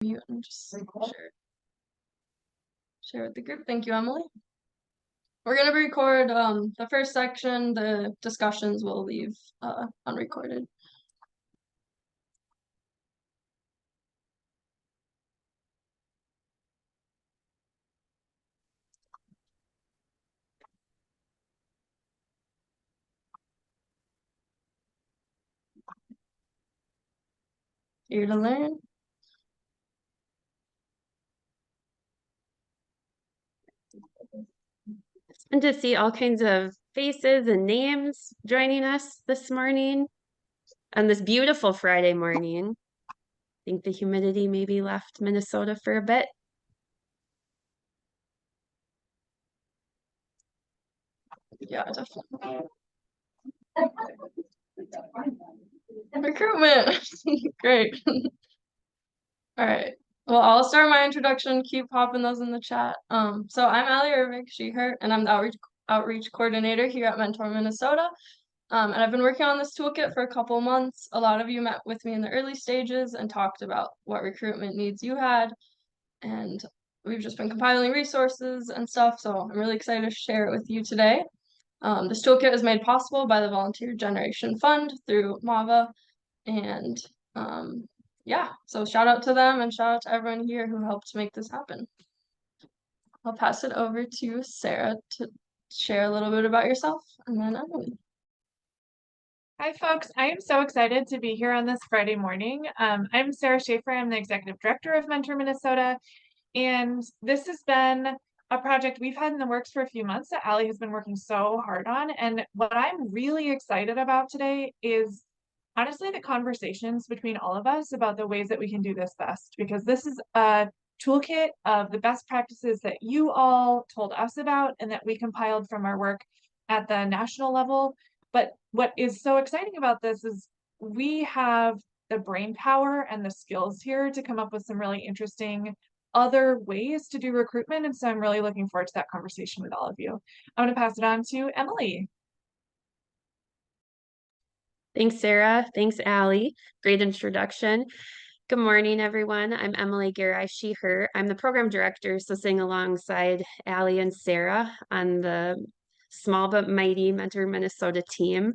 mute and just share with the group. Thank you, Emily. We're going to record the first section. The discussions we'll leave unrecorded. Here to learn. And to see all kinds of faces and names joining us this morning on this beautiful Friday morning. I think the humidity maybe left Minnesota for a bit. Yeah, definitely. Recruitment. Great. All right. Well, I'll start my introduction. Keep popping those in the chat. So I'm Alli Urevig, she, her, and I'm the outreach coordinator here at Mentor Minnesota. And I've been working on this toolkit for a couple months. A lot of you met with me in the early stages and talked about what recruitment needs you had. And we've just been compiling resources and stuff. So I'm really excited to share it with you today. This toolkit is made possible by the Volunteer Generation Fund through MAVA. And yeah, so shout out to them and shout out to everyone here who helped make this happen. I'll pass it over to Sarah to share a little bit about yourself, and then Emily. Hi, folks. I am so excited to be here on this Friday morning. I'm Sarah Schaefer. I'm the Executive Director of Mentor Minnesota, and this has been a project we've had in the works for a few months that Alli has been working so hard on. And what I'm really excited about today is honestly the conversations between all of us about the ways that we can do this best, because this is a toolkit of the best practices that you all told us about and that we compiled from our work at the national level. But what is so exciting about this is we have the brain power and the skills here to come up with some really interesting other ways to do recruitment. And so I'm really looking forward to that conversation with all of you. I'm going to pass it on to Emily. Thanks, Sarah. Thanks, Alli. Great introduction. Good morning, everyone. I'm Emily Geray, she, her. I'm the program director, so sitting alongside Alli and Sarah on the small but mighty Mentor Minnesota team.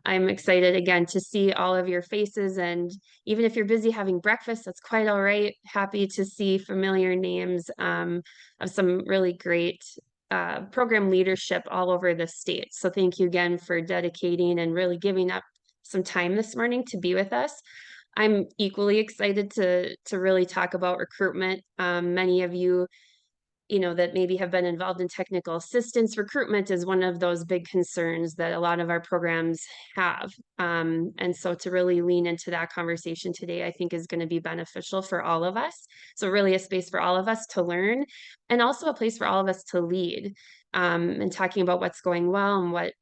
I'm excited again to see all of your faces, and even if you're busy having breakfast, that's quite all right. Happy to see familiar names of some really great program leadership all over the state. So thank you again for dedicating and really giving up some time this morning to be with us. I'm equally excited to really talk about recruitment. Many of you, that maybe have been involved in technical assistance recruitment is one of those big concerns that a lot of our programs have. And so to really lean into that conversation today, I think is going to be beneficial for all of us. So really a space for all of us to learn, and also a place for all of us to lead, and talking about what's going well and what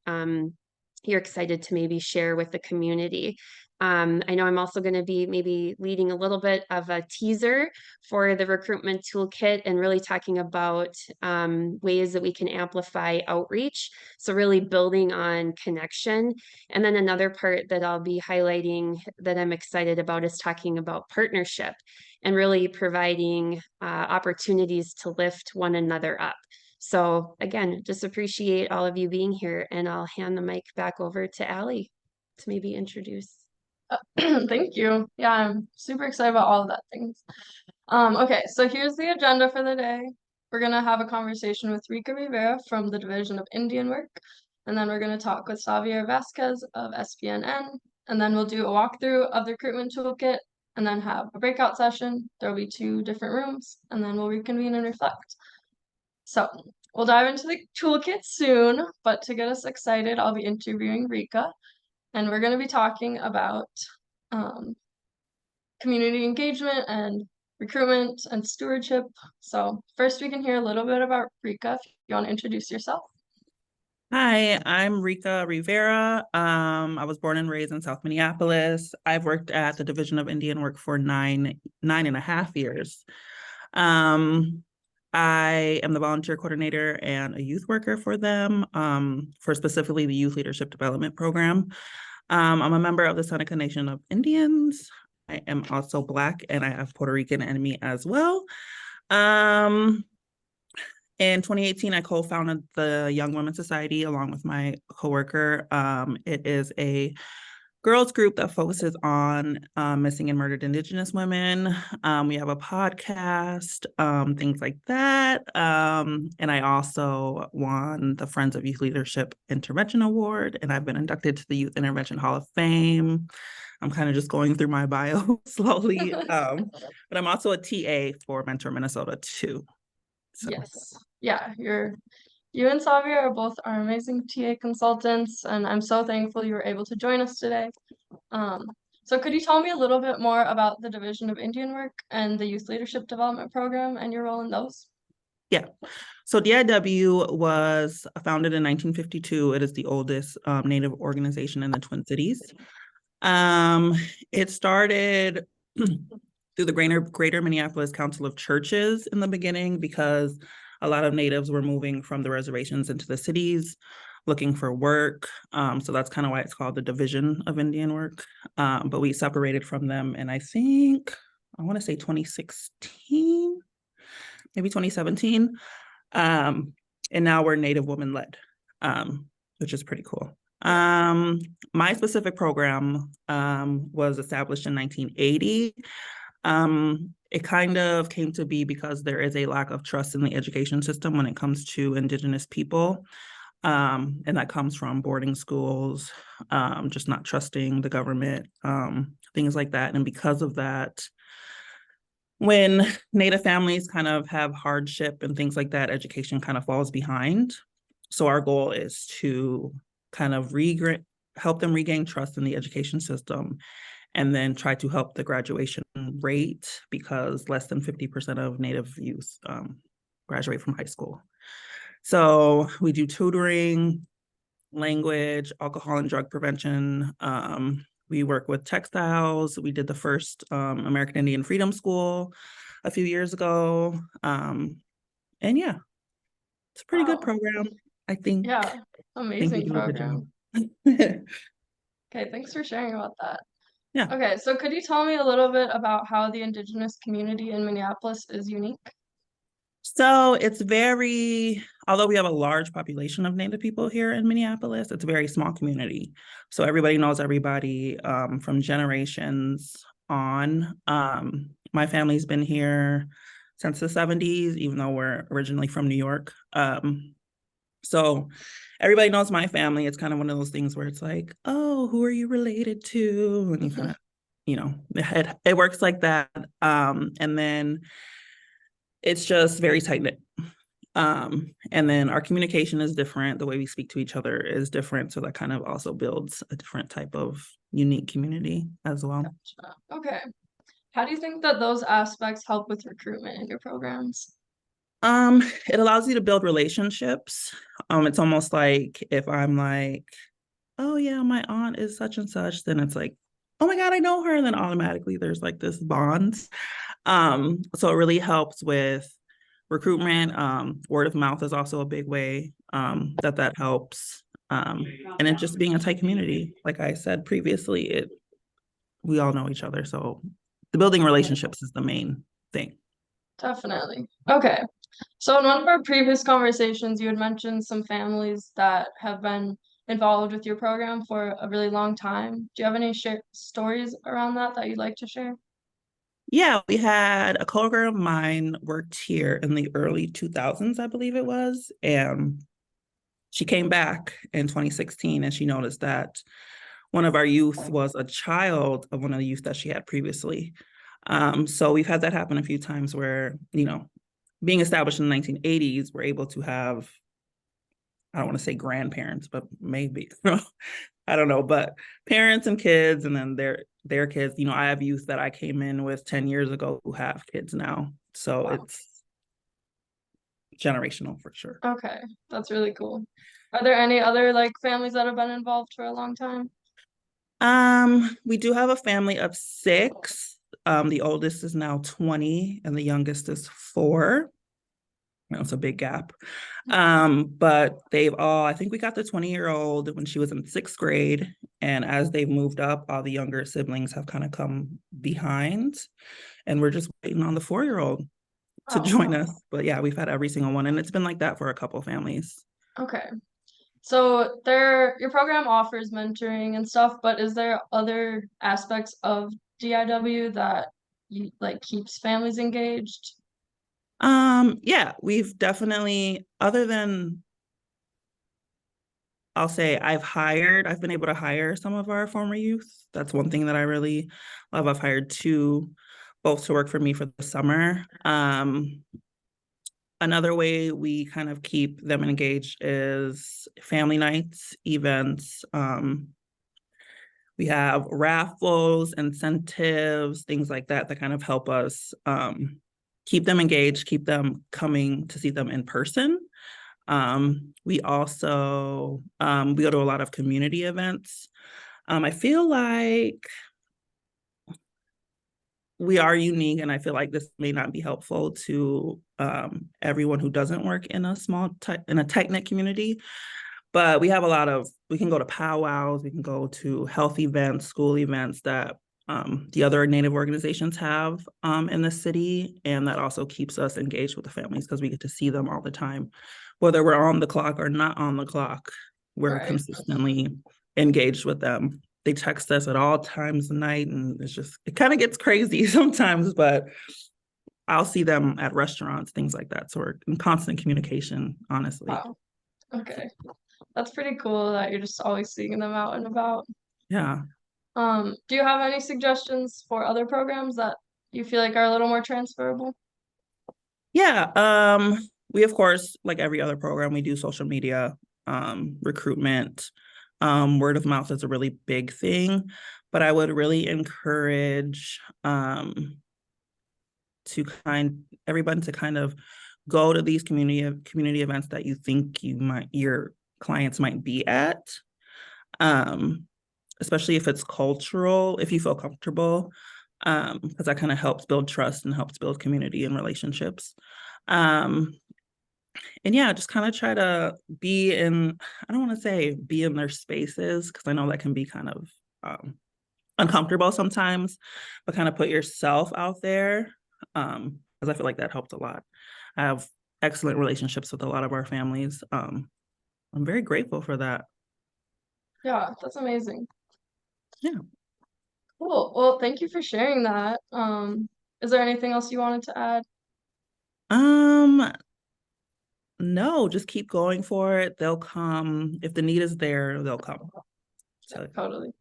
you're excited to maybe share with the community. I know I'm also going to be maybe leading a little bit of a teaser for the recruitment toolkit and really talking about ways that we can amplify outreach. So really building on connection. And then another part that I'll be highlighting that I'm excited about is talking about partnership and really providing opportunities to lift one another up. So again, just appreciate all of you being here, and I'll hand the mic back over to Alli to maybe introduce. Thank you. Yeah, I'm super excited about all of that things. Okay, so here's the agenda for the day. We're gonna have a conversation with Rica Rivera from the Division of Indian Work, and then we're gonna talk with Xavier Vazquez of SPNN, and then we'll do a walkthrough of the recruitment toolkit, and then have a breakout session. There'll be 2 different rooms, and then we'll reconvene and reflect. So we'll dive into the toolkit soon, but to get us excited, I'll be interviewing Rica, and we're going to be talking about community engagement and recruitment and stewardship. So first we can hear a little bit about Rica. If you want to introduce yourself. Hi, I'm Rica Rivera. I was born and raised in South Minneapolis. I've worked at the Division of Indian Work for nine and a half years. I am the volunteer coordinator and a youth worker for them, for specifically the Youth Leadership Development Program. I'm a member of the Seneca Nation of Indians. am also Black, and I have Puerto Rican in me as well. In 2018, I co-founded the Young Women's Society along with my coworker. It is a girls group that focuses on missing and murdered Indigenous women. We have a podcast, things like that. And I also won the Friends of Youth Leadership Intervention Award, and I've been inducted to the Youth Intervention Hall of Fame. I'm kind of just going through my bio slowly. But I'm also a TA for Mentor Minnesota too. So. Yes. Yeah, you and Xavier are both our amazing TA consultants, and I'm so thankful you were able to join us today. So could you tell me a little bit more about the Division of Indian Work and the Youth Leadership Development Program and your role in those? Yeah. So DIW was founded in 1952. It is the oldest Native organization in the Twin Cities. It started through the Greater Minneapolis Council of Churches in the beginning because a lot of Natives were moving from the reservations into the cities looking for work. So that's kind of why it's called the Division of Indian Work. But we separated from them in, I want to say 2016, maybe 2017. And now we're Native woman led, which is pretty cool. My specific program was established in 1980. It kind of came to be because there is a lack of trust in the education system when it comes to Indigenous people. And that comes from boarding schools, just not trusting the government, things like that. And because of that, when Native families kind of have hardship and things like that, education kind of falls behind. So our goal is to kind of help them regain trust in the education system, and then try to help the graduation rate, because less than 50% of Native youth graduate from high school. So we do tutoring, language, alcohol and drug prevention. We work with textiles. We did the first American Indian Freedom School a few years ago. And yeah, it's a pretty good program, I think. Yeah, amazing program. Okay, thanks for sharing about that. Yeah. Okay, so could you tell me a little bit about how the Indigenous community in Minneapolis is unique? So it's although we have a large population of Native people here in Minneapolis, it's a very small community. So everybody knows everybody from generations on. My family's been here since the 70s, even though we're originally from New York. So everybody knows my family. It's kind of one of those things where it's like, oh, who are you related to? And you kind of, it works like that. And then it's just very tight-knit. And then our communication is different. The way we speak to each other is different. So that kind of also builds a different type of unique community as well. Gotcha. Okay. How do you think that those aspects help with recruitment in your programs? It allows you to build relationships. It's almost like if I'm like, oh yeah, my aunt is such and such, then it's like, oh my God, I know her. And then automatically there's like this bond. So it really helps with recruitment. Word of mouth is also a big way that helps. And it just being a tight community, like I said previously, we all know each other. So the building relationships is the main thing. Definitely. Okay. So in one of our previous conversations, you had mentioned some families that have been involved with your program for a really long time. Do you have any stories around that you'd like to share? Yeah, we had a coworker of mine worked here in the early 2000s, I believe it was. And she came back in 2016 and she noticed that one of our youth was a child of one of the youth that she had previously. So we've had that happen a few times where, being established in the 1980s, we're able to have, I don't want to say grandparents, but maybe, I don't know, but parents and kids, and then their kids. I have youth that I came in with 10 years ago who have kids now. So It's generational for sure. Okay, that's really cool. Are there any other families that have been involved for a long time? We do have a family of 6. The oldest is now 20 and the youngest is 4. It's a big gap. But they've all, I think we got the 20-year-old when she was in 6th grade. And as they've moved up, all the younger siblings have kind of come behind. And we're just waiting on the 4-year-old to join us. But yeah, we've had every single one. And it's been like that for a couple of families. Okay. So your program offers mentoring and stuff, but is there other aspects of DIW that you like keeps families engaged? Yeah, we've definitely, other than I'll say I've been able to hire some of our former youth. That's one thing that I really love. I've hired 2, both to work for me for the summer. Another way we kind of keep them engaged is family nights, events. We have raffles, incentives, things like that that kind of help us keep them engaged, keep them coming to see them in person. We also we go to a lot of community events. I feel like we are unique, and I feel like this may not be helpful to everyone who doesn't work in a tight-knit community. But we have we can go to powwows, we can go to health events, school events that the other Native organizations have in the city. And that also keeps us engaged with the families because we get to see them all the time. Whether we're on the clock or not on the clock, we're consistently engaged with them. They text us at all times of night, and it kind of gets crazy sometimes, but I'll see them at restaurants, things like that. So we're in constant communication, honestly. Wow. Okay. That's pretty cool that you're just always seeing them out and about. Yeah. Do you have any suggestions for other programs that you feel like are a little more transferable? Yeah. We, of course, like every other program, we do social media, recruitment. Word of mouth is a really big thing, but I would really encourage everyone to kind of go to these community events that you think your clients might be at, especially if it's cultural, if you feel comfortable, because that kind of helps build trust and helps build community and relationships. And yeah, just kind of try to I don't want to say be in their spaces, because I know that can be kind of uncomfortable sometimes, but kind of put yourself out there, because I feel like that helped a lot. I have excellent relationships with a lot of our families. I'm very grateful for that. Yeah, that's amazing. Yeah. Cool. Well, thank you for sharing that. Is there anything else you wanted to add? No, just keep going for it. They'll come. If the need is there, they'll come. So Totally.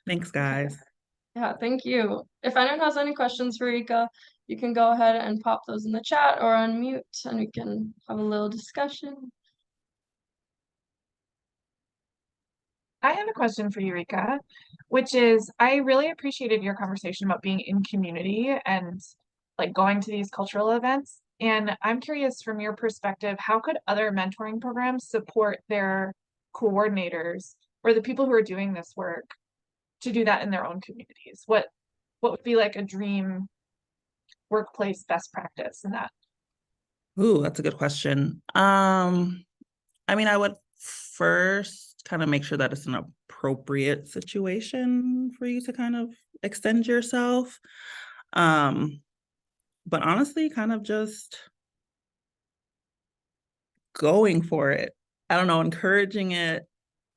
thanks, guys. Yeah, thank you. If anyone has any questions for Rica, you can go ahead and pop those in the chat or unmute and we can have a little discussion. I have a question for you, Rica, which is I really appreciated your conversation about being in community and like going to these cultural events. And I'm curious from your perspective, how could other mentoring programs support their coordinators or the people who are doing this work to do that in their own communities? What would be like a dream workplace best practice in that? Ooh, that's a good question. I mean, I would first kind of make sure that it's an appropriate situation for you to kind of extend yourself. But honestly, kind of just going for it. I don't know, encouraging it,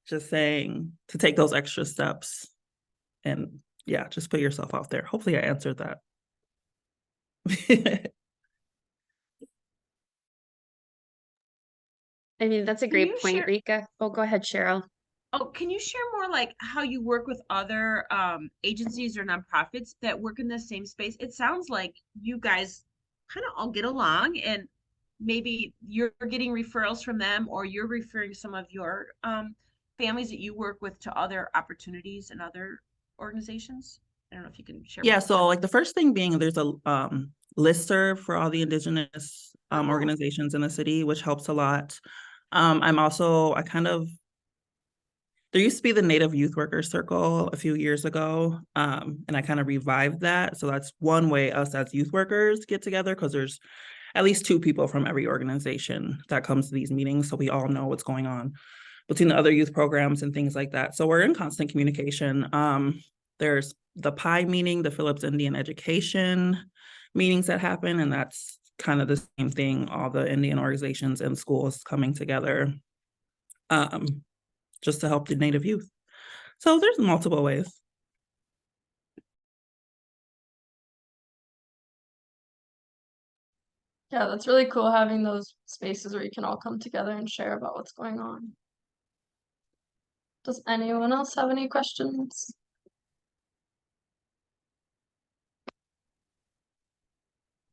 just saying to take those extra steps, and yeah, just put yourself out there. Hopefully I answered that. I mean, that's a Can you great point, share- Rica. Oh, go ahead, Cheryl. Oh, can you share more like how you work with other agencies or nonprofits that work in the same space? It sounds like you guys kind of all get along, and maybe you're getting referrals from them, or you're referring some of your families that you work with to other opportunities and other organizations. I don't know if you can share. Yeah, so like the first thing being there's a listserv for all the Indigenous organizations in the city, which helps a lot. There used to be the Native Youth Workers Circle a few years ago, and I kind of revived that. So that's one way us as youth workers get together, because there's at least 2 people from every organization that comes to these meetings, so we all know what's going on between the other youth programs and things like that. So we're in constant communication. There's the PI meeting, the Phillips Indian Education meetings that happen, and that's kind of the same thing, all the Indian organizations and schools coming together just to help the Native youth. So there's multiple ways. Yeah, that's really cool having those spaces where you can all come together and share about what's going on. Does anyone else have any questions?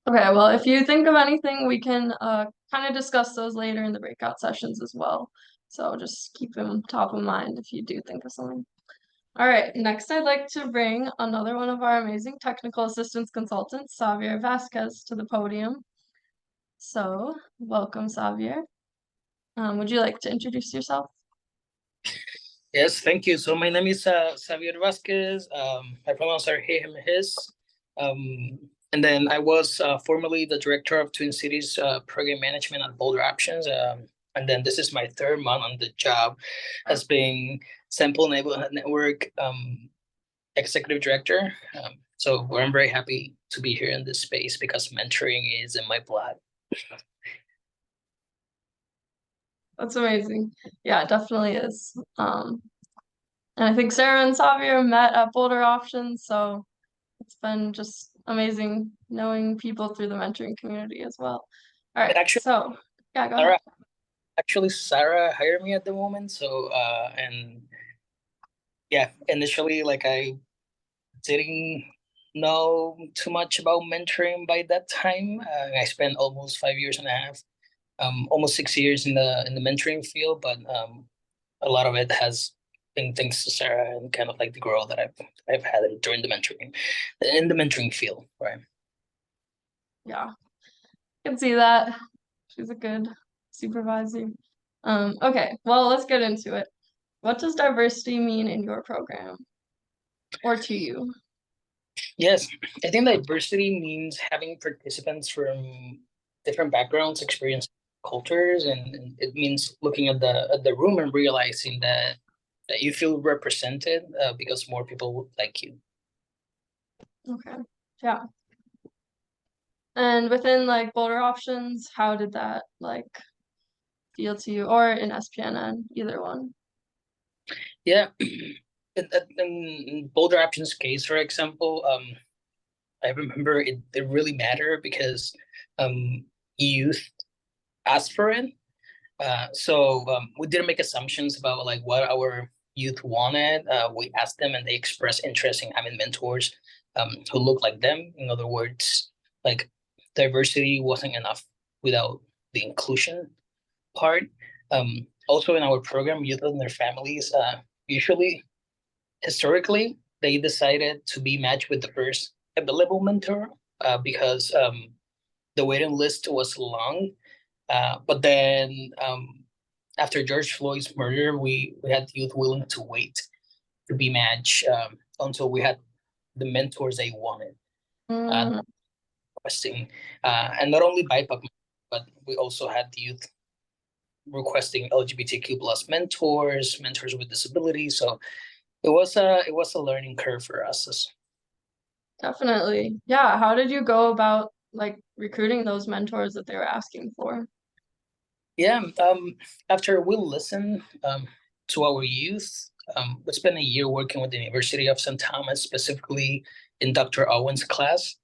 Okay, well, if you think of anything, we can kind of discuss those later in the breakout sessions as well. So just keep them top of mind if you do think of something. All right, next I'd like to bring another one of our amazing technical assistance consultants, Xavier Vazquez, to the podium. So welcome, Xavier. Would you like to introduce yourself? Yes, thank you. So my name is Xavier Vazquez. My pronouns are he, him, his. And then I was formerly the director of Twin Cities program management at Boulder Options. And then this is my 3rd month on the job as being St.Paul Neighborhood Network executive director. So I'm very happy to be here in this space because mentoring is in my blood. That's amazing. Yeah, it definitely is. And I think Sarah and Xavier met at Boulder Options, so it's been just amazing knowing people through the mentoring community as well. All right, Actually, so yeah, go ahead. Sarah hired me at the moment. So and yeah, initially like I didn't know too much about mentoring by that time. I spent almost 5 years and a half, almost 6 years in the mentoring field, but a lot of it has been thanks to Sarah and kind of like the growth that I've had during the mentoring field, right? Yeah, I can see that. She's a good supervisor. Okay, well, let's get into it. What does diversity mean in your program or to you? Yes, I think diversity means having participants from different backgrounds, experiences, cultures, and it means looking at the room and realizing that you feel represented because more people would like you. Okay, yeah. And within like Boulder Options, how did that like feel to you, or in SPNN, either one? Yeah, in Boulder Options case, for example, I remember it really mattered because youth asked for it. So we didn't make assumptions about like what our youth wanted. We asked them and they expressed interest in having mentors who look like them. In other words, like diversity wasn't enough without the inclusion part. Also in our program, youth and their families, usually historically, they decided to be matched with the first available mentor because the waiting list was long. But then after George Floyd's murder, we had youth willing to wait to be matched until we had the mentors they wanted. Requesting, and not only BIPOC, but we also had youth requesting LGBTQ plus mentors with disabilities. So it was a learning curve for us. Definitely. Yeah. How did you go about like recruiting those mentors that they were asking for? Yeah, after we listened to our youth, we spent a year working with the University of St. Thomas, specifically in Dr. Owen's class.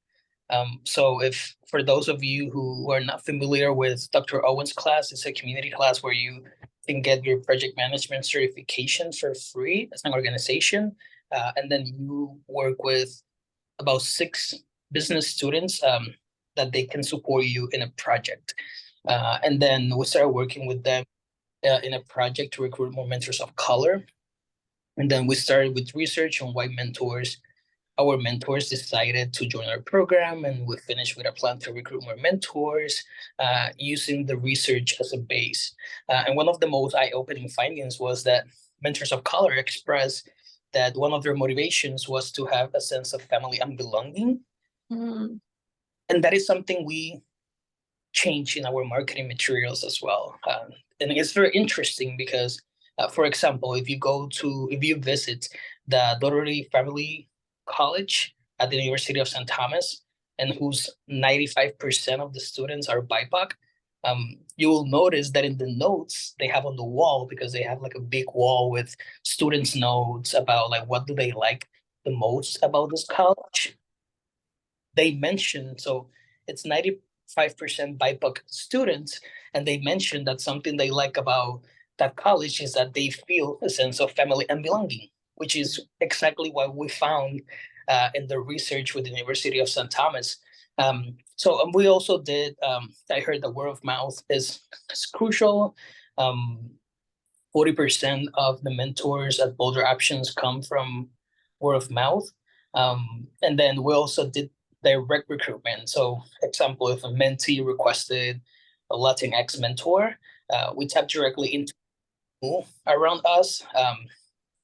So if for those of you who are not familiar with Dr. Owen's class, it's a community class where you can get your project management certification for free as an organization. And then you work with about 6 business students that they can support you in a project. And then we started working with them in a project to recruit more mentors of color. And then we started with research on why our mentors decided to join our program, and we finished with a plan to recruit more mentors using the research as a base. And one of the most eye-opening findings was that mentors of color expressed that one of their motivations was to have a sense of family and belonging. And that is something we change in our marketing materials as well. And it's very interesting because, for example, if you visit the Doherty Family College at the University of St. Thomas, and whose 95% of the students are BIPOC, you will notice that in the notes they have on the wall, because they have like a big wall with students' notes about like what do they like the most about this college. They mention, so it's 95% BIPOC students, and they mention that something they like about that college is that they feel a sense of family and belonging, which is exactly what we found in the research with the University of St. Thomas. So we also did, I heard the word of mouth is crucial. 40% of the mentors at Boulder Options come from word of mouth. And then we also did direct recruitment. So example, if a mentee requested a Latinx mentor, we tap directly into people around us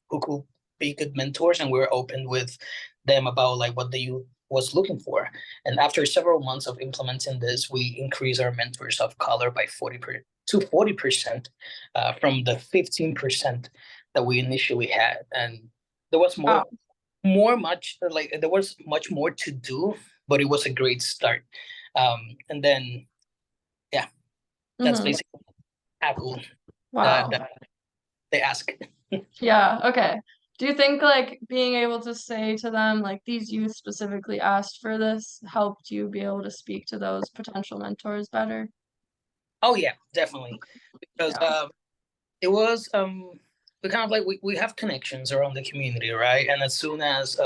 who could be good mentors, and we're open with them about like what the youth was looking for. And after several months of implementing this, we increased our mentors of color by 40% from the 15% that we initially had. And there was there was much more to do, but it was a great start. And then, yeah, that's basically tackle that they ask. Yeah, okay. Do you think like being able to say to them, like these youth specifically asked for this, helped you be able to speak to those potential mentors better? Oh yeah, definitely. Because it was we kind of like we have connections around the community, right? And as soon as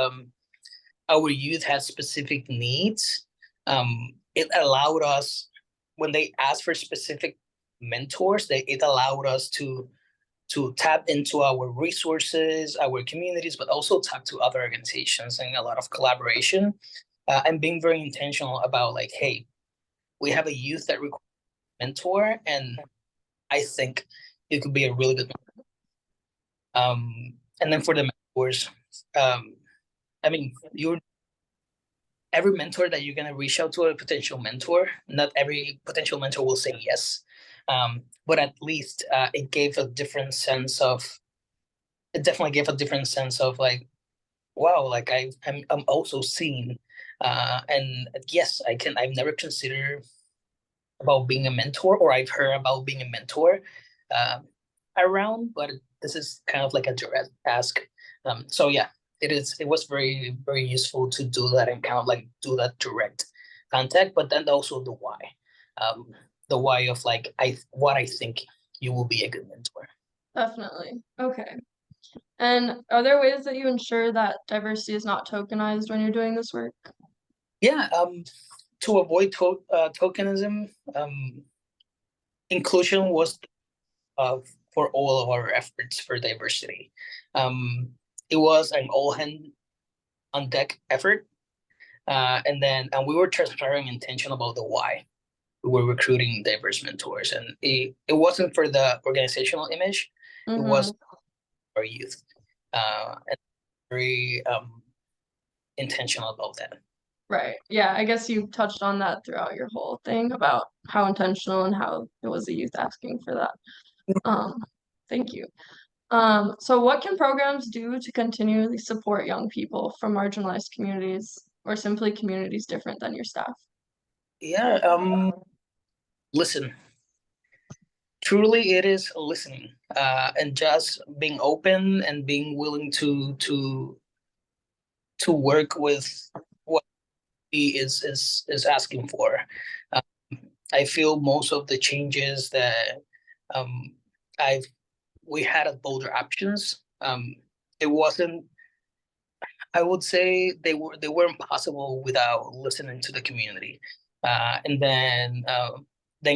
our youth had specific needs, it allowed us, when they asked for specific mentors, it allowed us to tap into our resources, our communities, but also talk to other organizations and a lot of collaboration, and being very intentional about like, hey, we have a youth that requires a mentor, and I think it could be a really good mentor. And then for the mentors, I mean, every mentor that you're gonna reach out to, a potential mentor, not every potential mentor will say yes. But at least it definitely gave a different sense of like, wow, like I'm also seen. And yes, I've never considered about being a mentor, or I've heard about being a mentor around, but this is kind of like a direct ask. So yeah, it was very, very useful to do that and kind of like do that direct contact, but then also the why. The why of like what I think you will be a good mentor. Definitely. Okay. And are there ways that you ensure that diversity is not tokenized when you're doing this work? Yeah, to avoid tokenism, inclusion was for all of our efforts for diversity. It was an all hand on deck effort, and we were transparent and intentional about the why we were recruiting diverse mentors, and it wasn't for the organizational image, it was for youth, and very intentional about that. Right. Yeah, I guess you touched on that throughout your whole thing about how intentional and how it was the youth asking for that. Thank you. So what can programs do to continually support young people from marginalized communities or simply communities different than your staff? Yeah, listen. Truly, it is listening, and just being open and being willing to work with what he is asking for. Um, I feel most of the changes that um, I've we had at Boulder Options, it wasn't. I would say they weren't possible without listening to the community, and then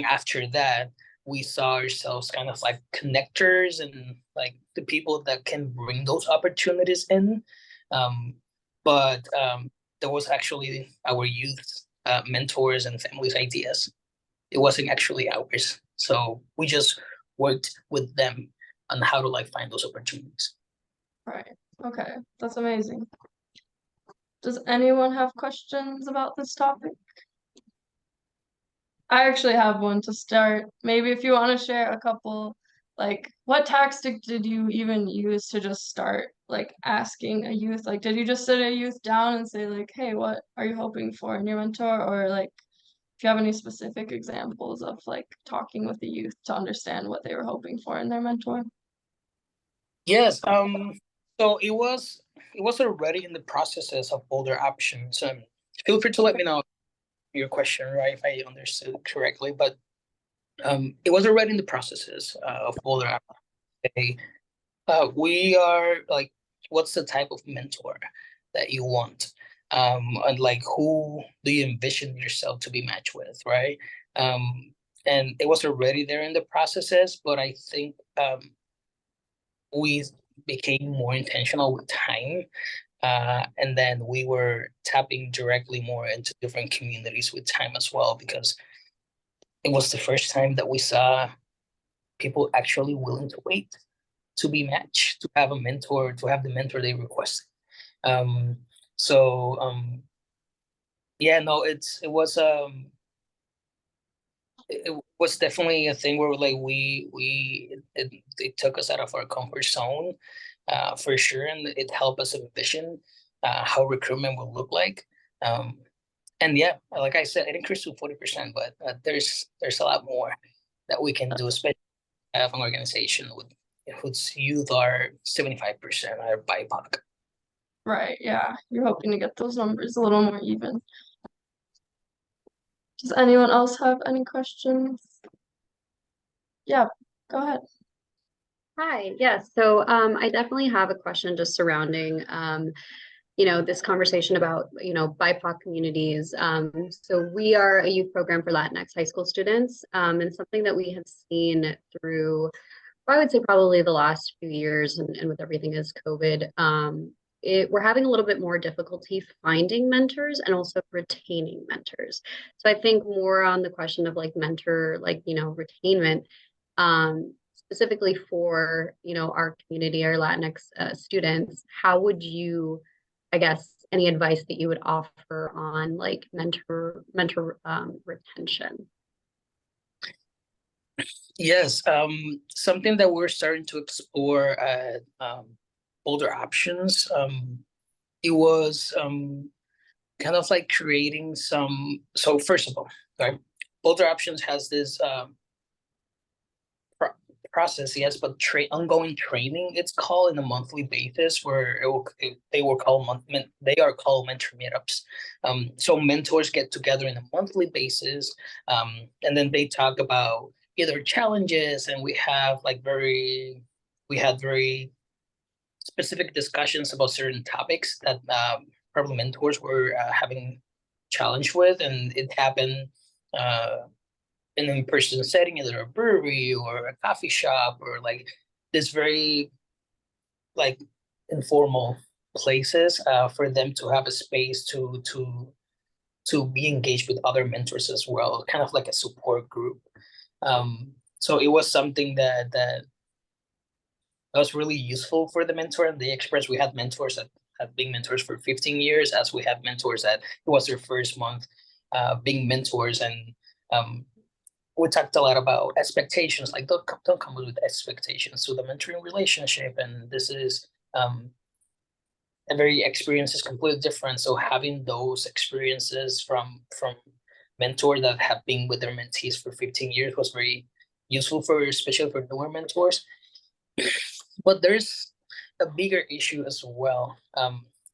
after that, we saw ourselves kind of like connectors and like the people that can bring those opportunities in. Um, but there was actually our youth mentors and families' ideas. It wasn't actually ours, so we just worked with them on how to like find those opportunities. Right. Okay. That's amazing. Does anyone have questions about this topic? I actually have one to start. Maybe if you want to share a couple, like what tactic did you even use to just start like asking a youth? Like, did you just sit a youth down and say like, hey, what are you hoping for in your mentor? Or like, if you have any specific examples of like talking with the youth to understand what they were hoping for in their mentor? Yes, so it was already in the processes of older options. Feel free to let me know your question, right, if I understood correctly, but it was already in the processes of older options. We are like, what's the type of mentor that you want? And like, who do you envision yourself to be matched with, right? And it was already there in the processes, but I think we became more intentional with time. And then we were tapping directly more into different communities with time as well, because it was the first time that we saw people actually willing to wait to be matched, to have a mentor, to have the mentor they requested. Um, so yeah, no, it was definitely a thing where like it took us out of our comfort zone, for sure, and it helped us envision how recruitment will look like. Um, and yeah, like I said, it increased to 40%, but there's a lot more that we can do, especially have an organization with whose youth are 75% are BIPOC. Right, yeah. You're hoping to get those numbers a little more even. Does anyone else have any questions? Yeah, go ahead. Hi, yes. So I definitely have a question just surrounding this conversation about, BIPOC communities. So we are a youth program for Latinx high school students, and something that we have seen through, I would say probably the last few years and with everything as COVID, we're having a little bit more difficulty finding mentors and also retaining mentors. So I think more on the question of like mentor, like, retainment, specifically for, our community, our Latinx students, how would you, I guess, any advice that you would offer on like mentor retention? Yes, something that we're starting to explore at older options. It was kind of like creating some. So first of all, right, older options has this process, yes, but ongoing training, it's called, in a monthly basis, where they are called mentor meetups. So mentors get together in a monthly basis, and then they talk about either challenges, and we had very specific discussions about certain topics that probably mentors were having challenge with, and it happened in an in-person setting, either a brewery or a coffee shop, or like this very like informal places for them to have a space to be engaged with other mentors as well, kind of like a support group. So it was something that was really useful for the mentor and the experts. We had mentors that have been mentors for 15 years, as we have mentors that it was their first month being mentors. And we talked a lot about expectations, like don't come with expectations to the mentoring relationship. And this is every experience is completely different. So having those experiences from mentors that have been with their mentees for 15 years was very useful especially for newer mentors. But there's a bigger issue as well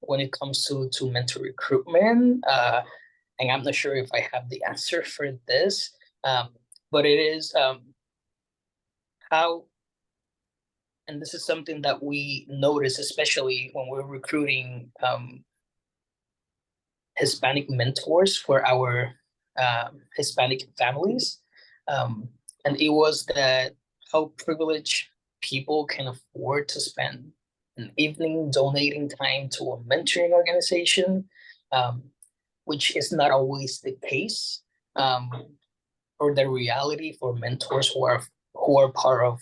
when it comes to mentor recruitment. And I'm not sure if I have the answer for this, but it is how, and this is something that we notice, especially when we're recruiting Hispanic mentors for our Hispanic families. And it was that how privileged people can afford to spend an evening donating time to a mentoring organization, which is not always the case, or the reality for mentors who are part of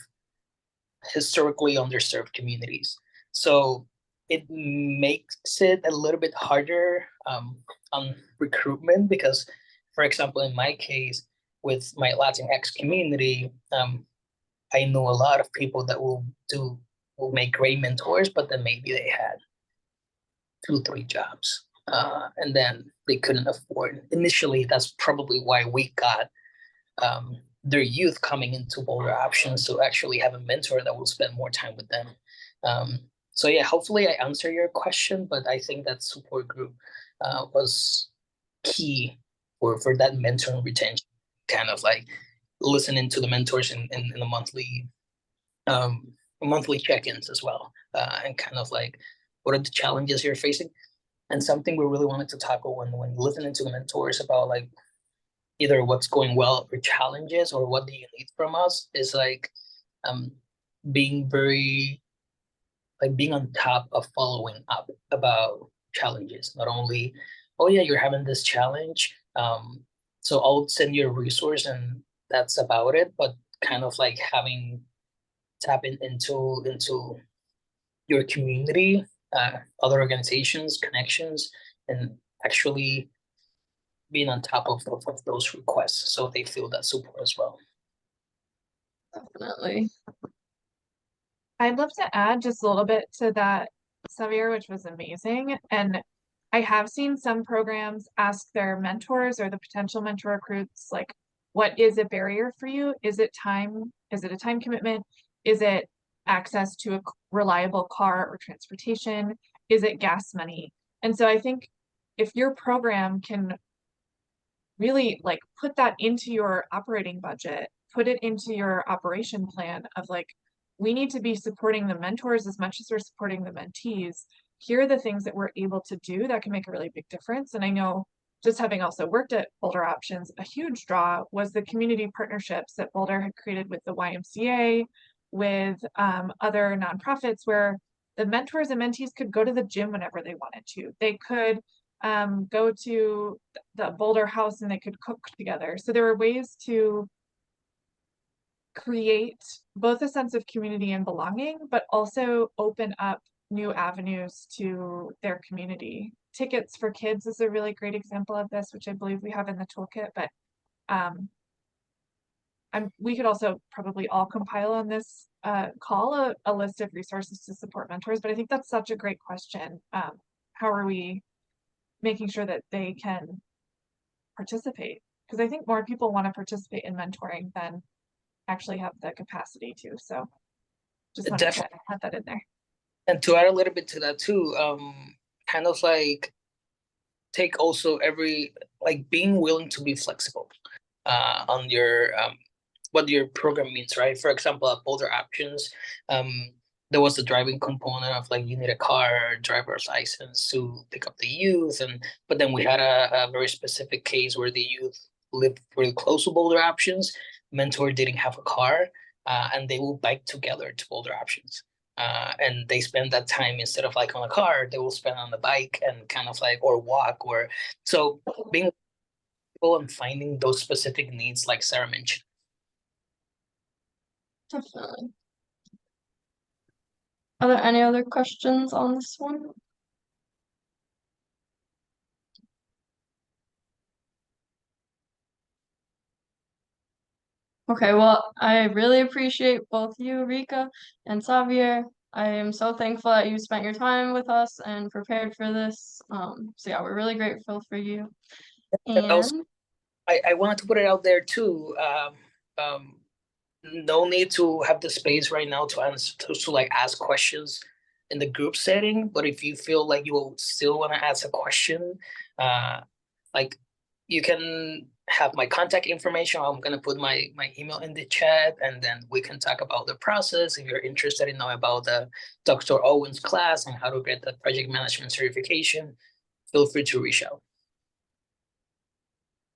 historically underserved communities. So it makes it a little bit harder on recruitment because, for example, in my case, with my Latinx community, I know a lot of people that will make great mentors, but then maybe they had 2-3 jobs, and then they couldn't afford. Initially, that's probably why we got their youth coming into Boulder Options to actually have a mentor that will spend more time with them. So yeah, hopefully I answer your question, but I think that support group was key for that mentoring retention, kind of like listening to the mentors in the monthly check-ins as well, and kind of like what are the challenges you're facing. And something we really wanted to tackle when listening to the mentors about like either what's going well or challenges or what do you need from us is like being very like being on top of following up about challenges. Not only, oh yeah, you're having this challenge, so I'll send you a resource and that's about it, but kind of like tapping into your community, other organizations, connections, and actually being on top of those requests so they feel that support as well. Definitely. I'd love to add just a little bit to that, Xavier, which was amazing. And I have seen some programs ask their mentors or the potential mentor recruits, like, what is a barrier for you? Is it time? Is it a time commitment? Is it access to a reliable car or transportation? Is it gas money? And so I think if your program can really like put that into your operating budget, put it into your operation plan of like, we need to be supporting the mentors as much as we're supporting the mentees. Here are the things that we're able to do that can make a really big difference. And I know, just having also worked at Boulder Options, a huge draw was the community partnerships that Boulder had created with the YMCA, with other nonprofits, where the mentors and mentees could go to the gym whenever they wanted to. They could go to the Boulder house and they could cook together. So there were ways to create both a sense of community and belonging, but also open up new avenues to their community. Tickets for Kids is a really great example of this, which I believe we have in the toolkit, but we could also probably all compile on this call a list of resources to support mentors, but I think that's such a great question. How are we making sure that they can participate? Because I think more people want to participate in mentoring than actually have the capacity to. So just wanted to have that in there. And to add a little bit to that too, kind of like take also being willing to be flexible on your what your program means, right? For example, at Boulder Options, there was the driving component of like you need a car, driver's license to pick up the youth, but then we had a very specific case where the youth lived really close to Boulder Options. Mentor didn't have a car, and they will bike together to Boulder Options. And they spend that time instead of like on a car, they will spend on the bike and kind of like or walk or so being able and finding those specific needs like Sarah mentioned. Definitely. Are there any other questions on this one? Okay, well, I really appreciate both you, Rica and Xavier. I am so thankful that you spent your time with us and prepared for this. So yeah, we're really grateful for you. And also, I wanted to put it out there too. No need to have the space right now to answer to like ask questions in the group setting. But if you feel like you will still want to ask a question, like you can have my contact information. I'm gonna put my email in the chat, and then we can talk about the process. If you're interested in knowing about the Dr. Owen's class and how to get the project management certification, feel free to reach out.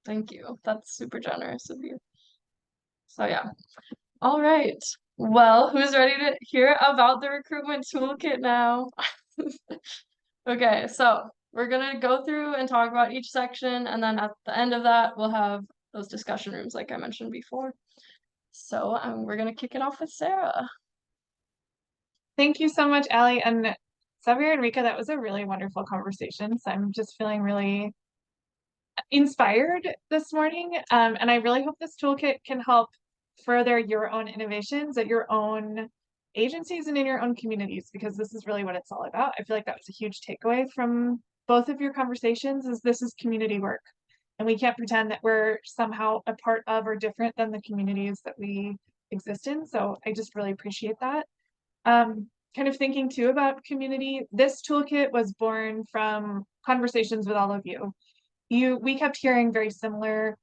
thank you. That's super generous of you. So yeah. All right. Well, who's ready to hear about the recruitment toolkit now? Okay, so we're gonna go through and talk about each section, and then at the end of that, we'll have those discussion rooms like I mentioned before. So we're gonna kick it off with Sarah. Thank you so much, Alli. And Xavier and Rica, that was a really wonderful conversation. So I'm just feeling really inspired this morning. And I really hope this toolkit can help further your own innovations at your own agencies and in your own communities, because this is really what it's all about. I feel like that was a huge takeaway from both of your conversations, is this is community work. And we can't pretend that we're somehow a part of or different than the communities that we exist in. So I just really appreciate that. Kind of thinking too about community, this toolkit was born from conversations with all of you. We kept hearing very similar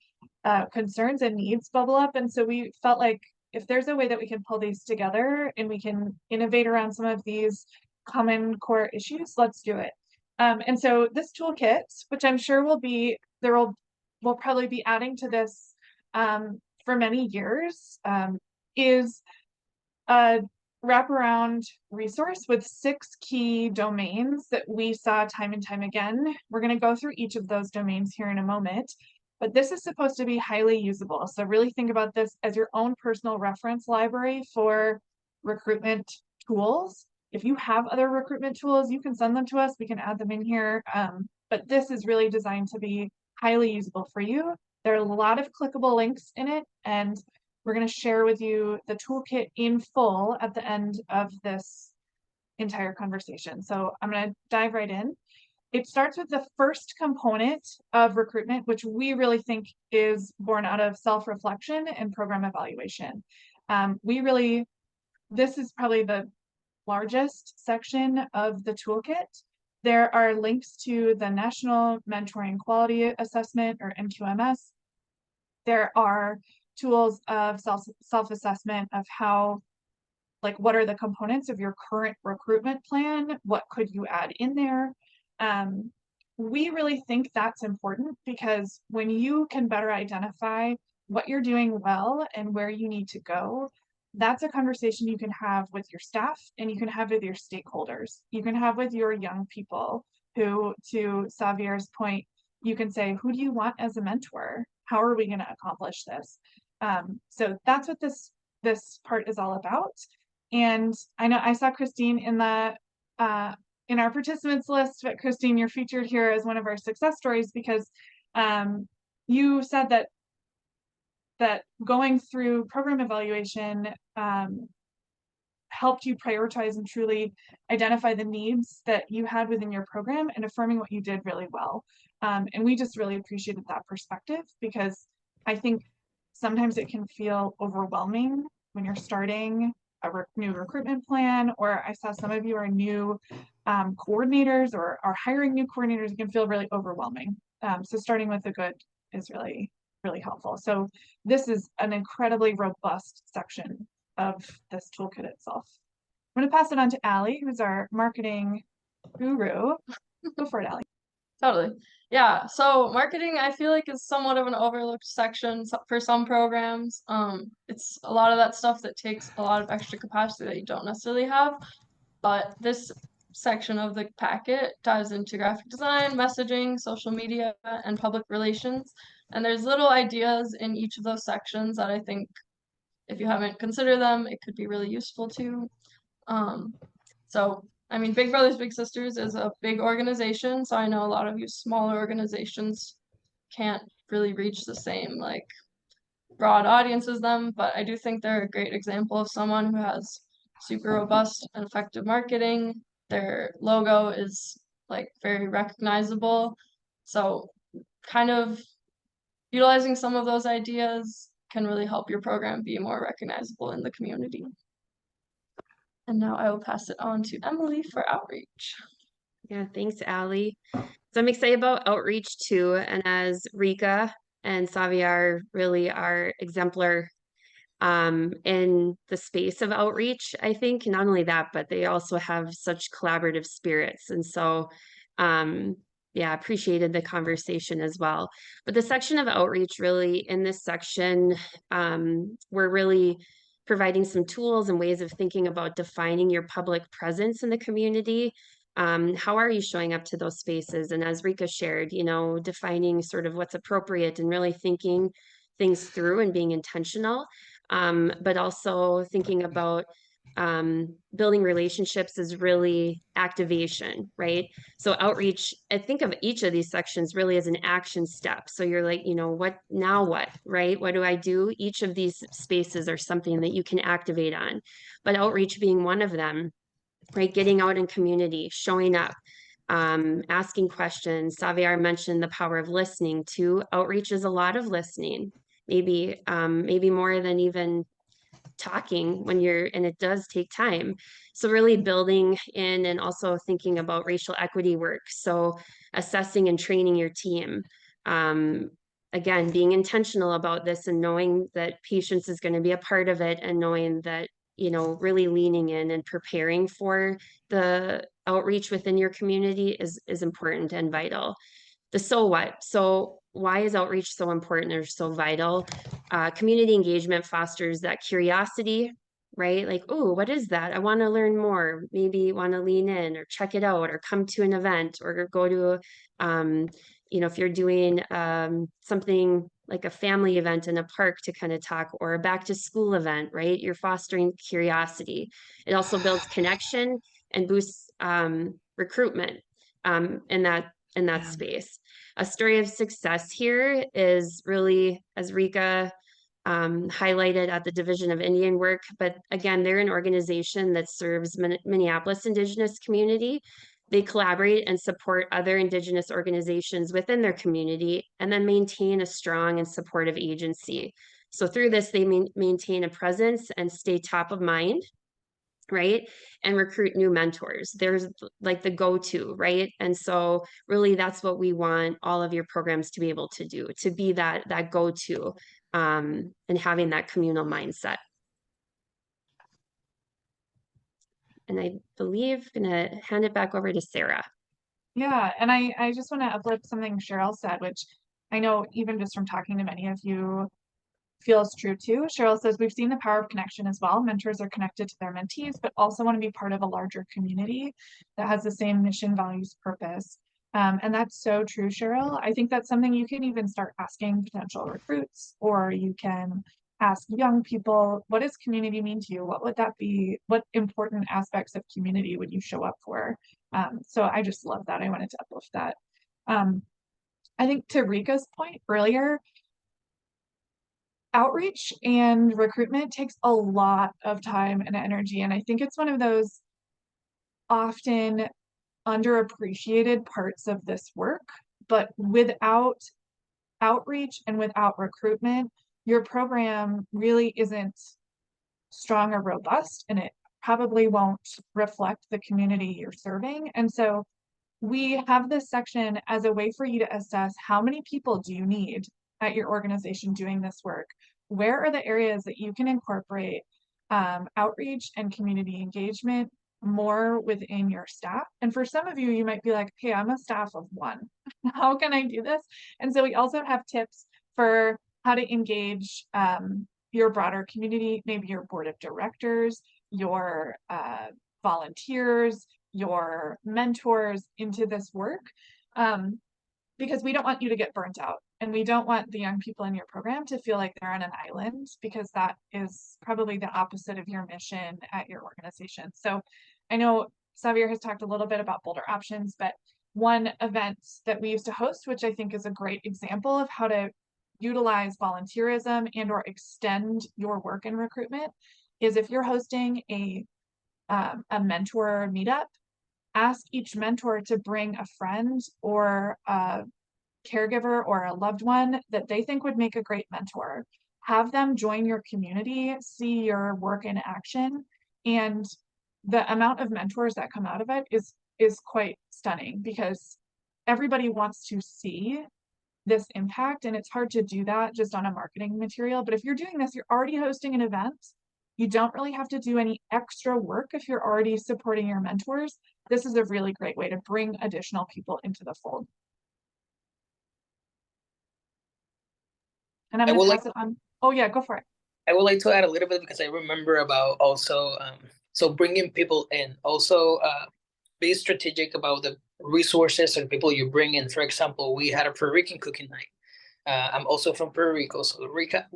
concerns and needs bubble up. And so we felt like if there's a way that we can pull these together and we can innovate around some of these common core issues, let's do it. And so this toolkit, which I'm sure we'll probably be adding to this for many years, is a wraparound resource with 6 key domains that we saw time and time again. We're going to go through each of those domains here in a moment, but this is supposed to be highly usable. So really think about this as your own personal reference library for recruitment tools. If you have other recruitment tools, you can send them to us. We can add them in here. But this is really designed to be highly usable for you. There are a lot of clickable links in it, and we're going to share with you the toolkit in full at the end of this entire conversation. So I'm going to dive right in. It starts with the first component of recruitment, which we really think is born out of self-reflection and program evaluation. This is probably the largest section of the toolkit. There are links to the National Mentoring Quality Assessment, or NQMS. There are tools of self-assessment of how, like, what are the components of your current recruitment plan? What could you add in there? We really think that's important, because when you can better identify what you're doing well and where you need to go, that's a conversation you can have with your staff, and you can have with your stakeholders. You can have with your young people who, to Xavier's point, you can say, who do you want as a mentor? How are we going to accomplish this? So that's what this part is all about. And I know I saw Christine in our participants list, but Christine, you're featured here as one of our success stories, because you said that going through program evaluation helped you prioritize and truly identify the needs that you had within your program and affirming what you did really well. And we just really appreciated that perspective, because I think sometimes it can feel overwhelming when you're starting a new recruitment plan, or I saw some of you are new coordinators or are hiring new coordinators. It can feel really overwhelming. So starting with the good is really, really helpful. So this is an incredibly robust section of this toolkit itself. I'm going to pass it on to Alli, who's our marketing guru. Go for it, Alli. Totally. Yeah, so marketing, I feel like, is somewhat of an overlooked section for some programs. It's a lot of that stuff that takes a lot of extra capacity that you don't necessarily have. But this section of the packet dives into graphic design, messaging, social media, and public relations. And there's little ideas in each of those sections that I think, if you haven't considered them, it could be really useful to. So I mean, Big Brothers Big Sisters is a big organization, so I know a lot of you smaller organizations can't really reach the same, like, broad audience as them, but I do think they're a great example of someone who has super robust and effective marketing. Their logo is, like, very recognizable, so kind of utilizing some of those ideas can really help your program be more recognizable in the community. And now I will pass it on to Emily for outreach. Yeah, thanks, Alli. So I'm excited about outreach too. And as Rica and Xavier really are exemplar in the space of outreach, I think. Not only that, but they also have such collaborative spirits. And so yeah, appreciated the conversation as well. But the section of outreach, really, in this section, we're really providing some tools and ways of thinking about defining your public presence in the community. How are you showing up to those spaces? And as Rica shared, defining sort of what's appropriate and really thinking things through and being intentional, but also thinking about Building relationships is really activation, right? So outreach, I think of each of these sections really as an action step. So you're like, what now, what, right? What do I do? Each of these spaces are something that you can activate on, but outreach being one of them, right? Getting out in community, showing up, asking questions. Xavier mentioned the power of listening too. Outreach is a lot of listening, maybe more than even talking and it does take time. So really building in and also thinking about racial equity work. So assessing and training your team. Again, being intentional about this and knowing that patience is going to be a part of it, and knowing that, really leaning in and preparing for the outreach within your community is important and vital. The so what. So why is outreach so important or so vital? Community engagement fosters that curiosity, right? Like, oh, what is that? I want to learn more. Maybe want to lean in or check it out or come to an event or go to, if you're doing something like a family event in a park to kind of talk, or a back to school event, right? You're fostering curiosity. It also builds connection and boosts recruitment in that space. A story of success here is really, as Rica highlighted, at the Division of Indian Work, but again, they're an organization that serves Minneapolis Indigenous community. They collaborate and support other Indigenous organizations within their community, and then maintain a strong and supportive agency. So through this, they maintain a presence and stay top of mind, right? And recruit new mentors. There's like the go-to, right? And so really that's what we want all of your programs to be able to do, to be that go-to, and having that communal mindset. And I believe I'm gonna hand it back over to Sarah. Yeah, and I just want to uplift something Cheryl said, which I know even just from talking to many of you feels true too. Cheryl says, we've seen the power of connection as well. Mentors are connected to their mentees, but also want to be part of a larger community that has the same mission, values, purpose. And that's so true, Cheryl. I think that's something you can even start asking potential recruits, or you can ask young people, what does community mean to you? What would that be? What important aspects of community would you show up for? So I just love that. I wanted to uplift that. I think to Rica's point earlier, outreach and recruitment takes a lot of time and energy. And I think it's one of those often underappreciated parts of this work. But without outreach and without recruitment, your program really isn't strong or robust, and it probably won't reflect the community you're serving. And so we have this section as a way for you to assess how many people do you need at your organization doing this work. Where are the areas that you can incorporate outreach and community engagement more within your staff? And for some of you, you might be like, hey, I'm a staff of one. How can I do this? And so we also have tips for how to engage your broader community, maybe your board of directors, your volunteers, your mentors into this work, because we don't want you to get burnt out, and we don't want the young people in your program to feel like they're on an island, because that is probably the opposite of your mission at your organization. So I know Xavier has talked a little bit about Boulder Options, but one event that we used to host, which I think is a great example of how to utilize volunteerism and or extend your work in recruitment, is if you're hosting a mentor meetup, ask each mentor to bring a friend or a caregiver or a loved one that they think would make a great mentor. Have them join your community, see your work in action, and the amount of mentors that come out of it is quite stunning, because everybody wants to see this impact, and it's hard to do that just on a marketing material. But if you're doing this, you're already hosting an event. You don't really have to do any extra work if you're already supporting your mentors. This is a really great way to bring additional people into the fold. And I'm going to pass it on. Oh yeah, go for it. I would like to add a little bit, because I remember about also, so bringing people in, also be strategic about the resources and people you bring in. For example, we had a Puerto Rican cooking night. I'm also from Puerto Rico, so Rica.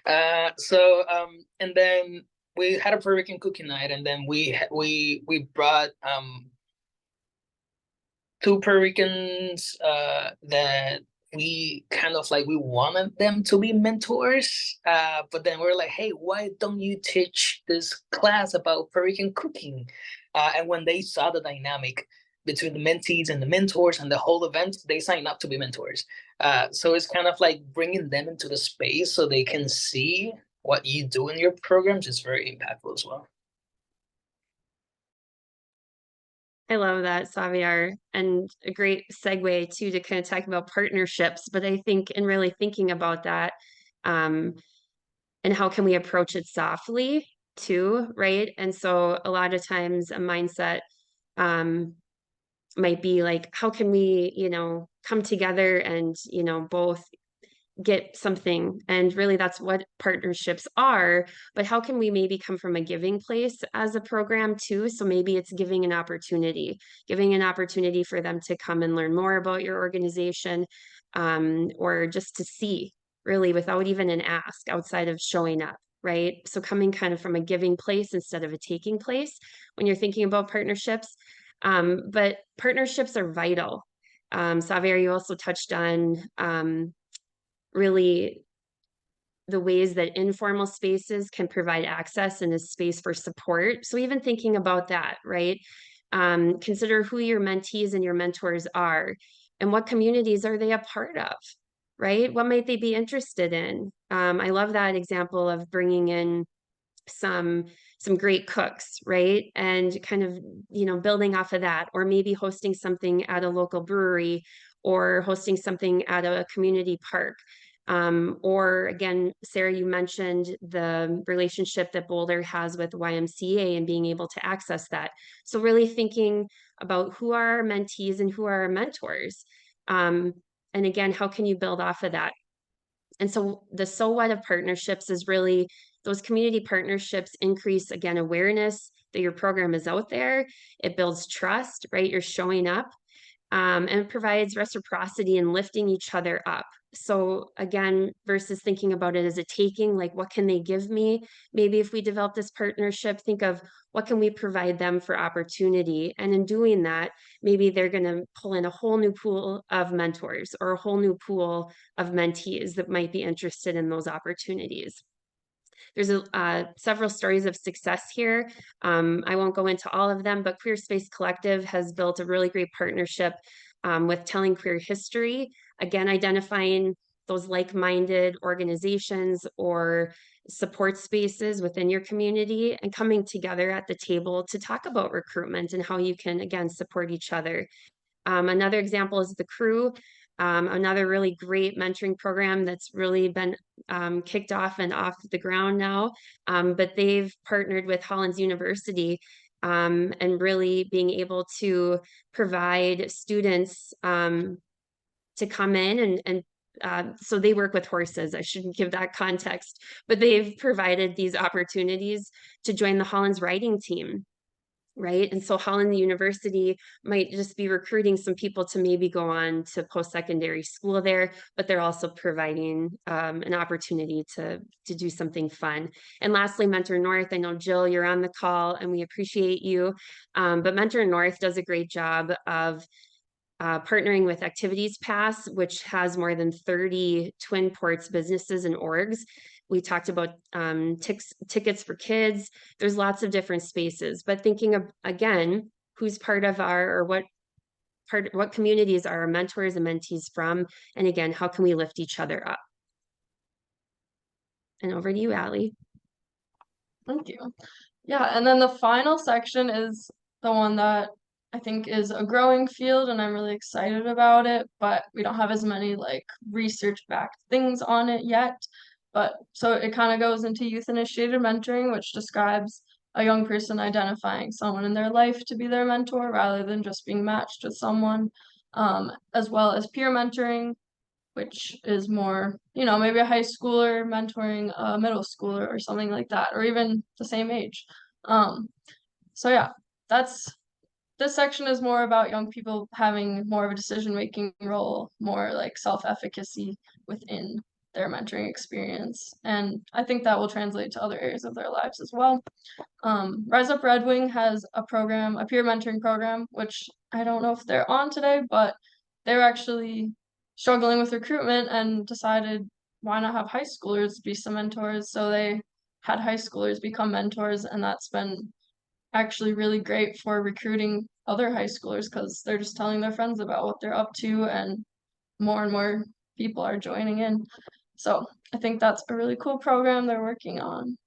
And then we had a Puerto Rican cooking night, and then we brought 2 Puerto Ricans that we kind of like we wanted them to be mentors, but then we're like, hey, why don't you teach this class about Puerto Rican cooking? And when they saw the dynamic between the mentees and the mentors and the whole event, they signed up to be mentors. So it's kind of like bringing them into the space so they can see what you do in your programs is very impactful as well. I love that, Xavier, and a great segue too to kind of talk about partnerships. But I think in really thinking about that, and how can we approach it softly too, right? And so a lot of times a mindset might be like, how can we, come together and, both get something? And really that's what partnerships are. But how can we maybe come from a giving place as a program too? So maybe it's giving an opportunity for them to come and learn more about your organization, or just to see really without even an ask outside of showing up, right? So coming kind of from a giving place instead of a taking place when you're thinking about partnerships. But partnerships are vital. Xavier, you also touched on really the ways that informal spaces can provide access and a space for support. So even thinking about that, right? Consider who your mentees and your mentors are and what communities are they a part of, right? What might they be interested in? I love that example of bringing in some great cooks, right? And kind of, building off of that, or maybe hosting something at a local brewery or hosting something at a community park. Or again, Sarah, you mentioned the relationship that Boulder has with YMCA and being able to access that. So really thinking about who are our mentees and who are our mentors. And again, how can you build off of that? And so the so what of partnerships is really those community partnerships increase, again, awareness that your program is out there. It builds trust, right? You're showing up, and it provides reciprocity and lifting each other up. So again, versus thinking about it as a taking, like what can they give me? Maybe if we develop this partnership, think of what can we provide them for opportunity? And in doing that, maybe they're going to pull in a whole new pool of mentors or a whole new pool of mentees that might be interested in those opportunities. There's several stories of success here. I won't go into all of them, but Queer Space Collective has built a really great partnership with Telling Queer History, again, identifying those like-minded organizations or support spaces within your community and coming together at the table to talk about recruitment and how you can, again, support each other. Another example is The Crew, another really great mentoring program that's really been kicked off and off the ground now. But they've partnered with Hollins University and really being able to provide students to come in and so they work with horses. I shouldn't give that context, but they've provided these opportunities to join the Hollins riding team. Right. And so Holland University might just be recruiting some people to maybe go on to post-secondary school there, but they're also providing an opportunity to do something fun. And lastly, Mentor North. I know, Jill, you're on the call and we appreciate you. But Mentor North does a great job of partnering with Activities Pass, which has more than 30 Twin Ports businesses and orgs. We talked about tickets for kids. There's lots of different spaces, but thinking of, again, who's part of our, or what communities are our mentors and mentees from? And again, how can we lift each other up? And over to you, Alli. Thank you. Yeah, and then the final section is the one that I think is a growing field and I'm really excited about it, but we don't have as many like research-backed things on it yet. But so it kind of goes into youth initiated mentoring, which describes a young person identifying someone in their life to be their mentor rather than just being matched with someone, as well as peer mentoring, which is more, maybe a high schooler mentoring a middle schooler or something like that, or even the same age. So yeah, this section is more about young people having more of a decision-making role, more like self-efficacy within their mentoring experience. And I think that will translate to other areas of their lives as well. Rise Up Red Wing has a program, a peer mentoring program, which I don't know if they're on today, but they were actually struggling with recruitment and decided why not have high schoolers be some mentors. So they had high schoolers become mentors, and that's been actually really great for recruiting other high schoolers because they're just telling their friends about what they're up to, and more people are joining in. So I think that's a really cool program they're working on.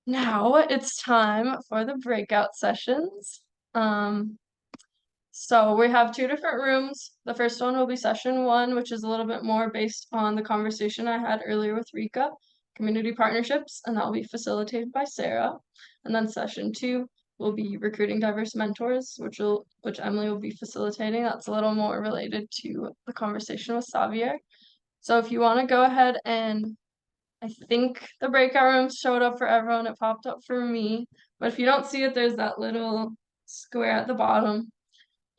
Now it's time for the breakout sessions. So we have two different rooms. The first one will be session 1, which is a little bit more based on the conversation I had earlier with Rica, community partnerships, and that will be facilitated by Sarah. And then session 2 will be recruiting diverse mentors, which Emily will be facilitating. That's a little more related to the conversation with Xavier. So if you want to go ahead, and I think the breakout rooms showed up for everyone. It popped up for me. But if you don't see it, there's that little square at the bottom.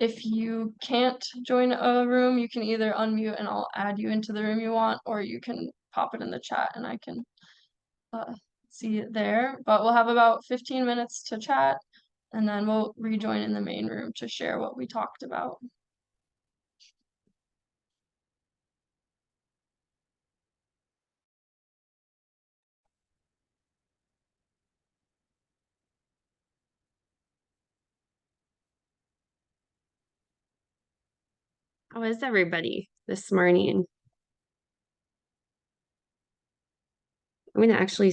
If you can't join a room, you can either unmute and I'll add you into the room you want, or you can pop it in the chat and I can see it there. But we'll have about 15 minutes to chat, and then we'll rejoin in the main room to share what we talked about. How is everybody this morning? I'm going to actually